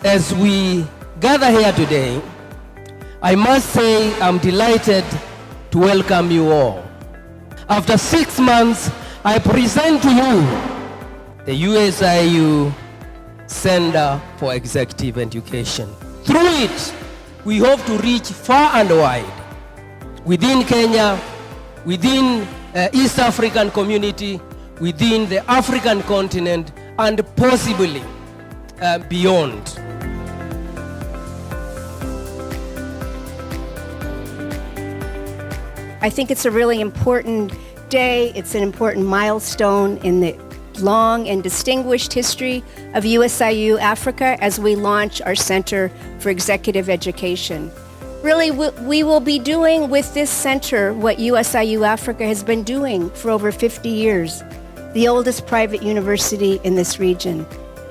As we gather here today, I must say I'm delighted to welcome you all. After 6 months, I present to you the USIU Center for Executive Education. Through it, we hope to reach far and wide within Kenya, within East African community, within the African continent, and possibly beyond. I think it's a really important day. It's an important milestone in the long and distinguished history of USIU Africa as we launch our Center for Executive Education. Really, we will be doing with this center what USIU Africa has been doing for over 50 years, the oldest private university in this region.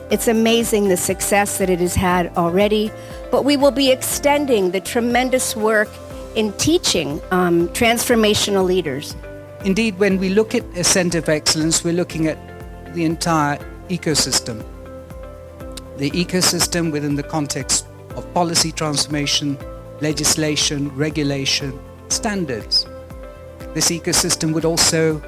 It's amazing the success that it has had already, but we will be extending the tremendous work in teaching transformational leaders. Indeed, when we look at a Center of Excellence, we're looking at the entire ecosystem. The ecosystem within the context of policy transformation, legislation, regulation, standards. This ecosystem would also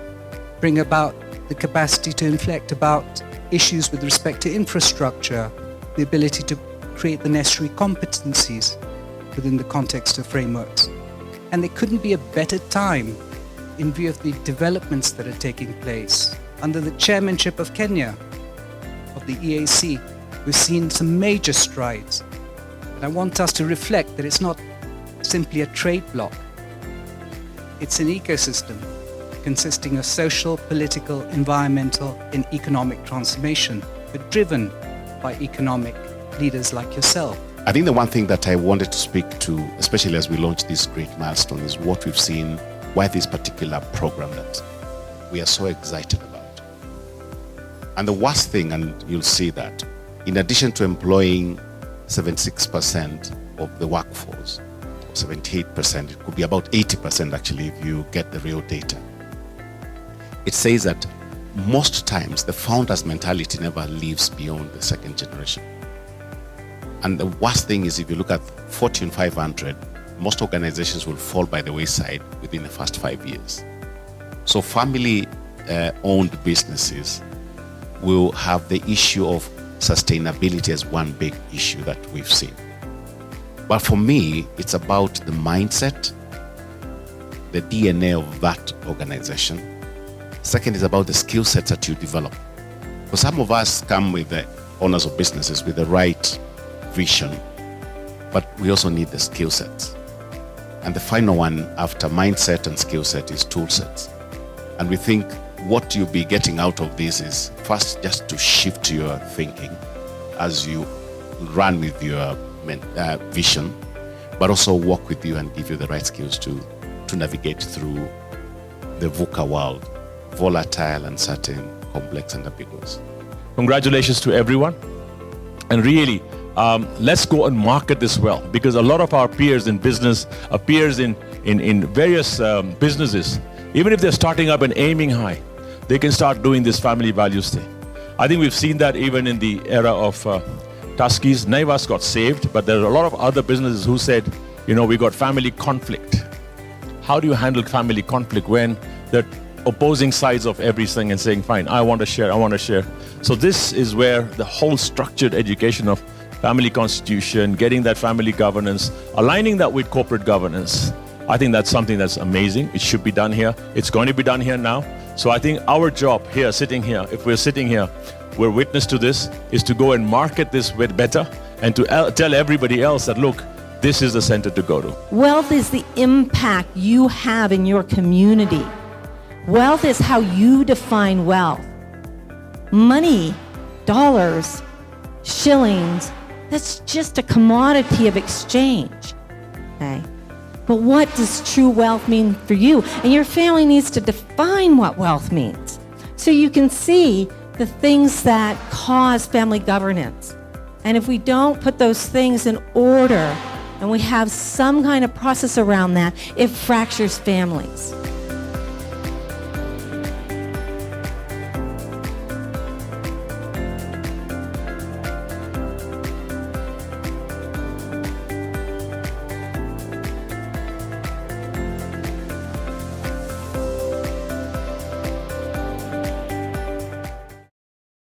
bring about the capacity to inflect about issues with respect to infrastructure, the ability to create the necessary competencies within the context of frameworks. And there couldn't be a better time in view of the developments that are taking place. Under the chairmanship of Kenya, of the EAC, we've seen some major strides. And I want us to reflect that it's not simply a trade bloc. It's an ecosystem consisting of social, political, environmental, and economic transformation, but driven by economic leaders like yourself. I think the one thing that I wanted to speak to, especially as we launch this great milestone, is what we've seen, why this particular program that we are so excited about. And the worst thing, and you'll see that, in addition to employing 76% of the workforce, 78%, it could be about 80% actually if you get the real data. It says that most times the founder's mentality never lives beyond the second generation. And the worst thing is if you look at Fortune 500, most organizations will fall by the wayside within the first 5 years. So family-owned businesses will have the issue of sustainability as one big issue that we've seen. But for me, it's about the mindset, the DNA of that organization. Second is about the skill sets that you develop. For some of us come with the owners of businesses with the right vision, but we also need the skill sets. And the final one after mindset and skill set is tool sets. And we think what you'll be getting out of this is first just to shift your thinking as you run with your vision, but also work with you and give you the right skills to navigate through the VUCA world, volatile, uncertain, complex, and ambiguous. Congratulations to everyone. And really, let's go and market this well, because a lot of our peers in business, peers in various businesses, even if they're starting up and aiming high, they can start doing this family values thing. I think we've seen that even in the era of Tuskies. Naivas got saved, but there are a lot of other businesses who said, you know, we got family conflict. How do you handle family conflict when the opposing sides of everything and saying, fine, I want to share, I want to share. So this is where the whole structured education of family constitution, getting that family governance, aligning that with corporate governance, I think that's something that's amazing. It should be done here. It's going to be done here now. So I think our job here, sitting here, if we're sitting here, we're witness to this, is to go and market this with better and to tell everybody else that, look, this is the center to go to. Wealth is the impact you have in your community. Wealth is how you define wealth. Money, dollars, shillings, that's just a commodity of exchange, okay? But what does true wealth mean for you? And your family needs to define what wealth means so you can see the things that cause family governance. And if we don't put those things in order and we have some kind of process around that, it fractures families.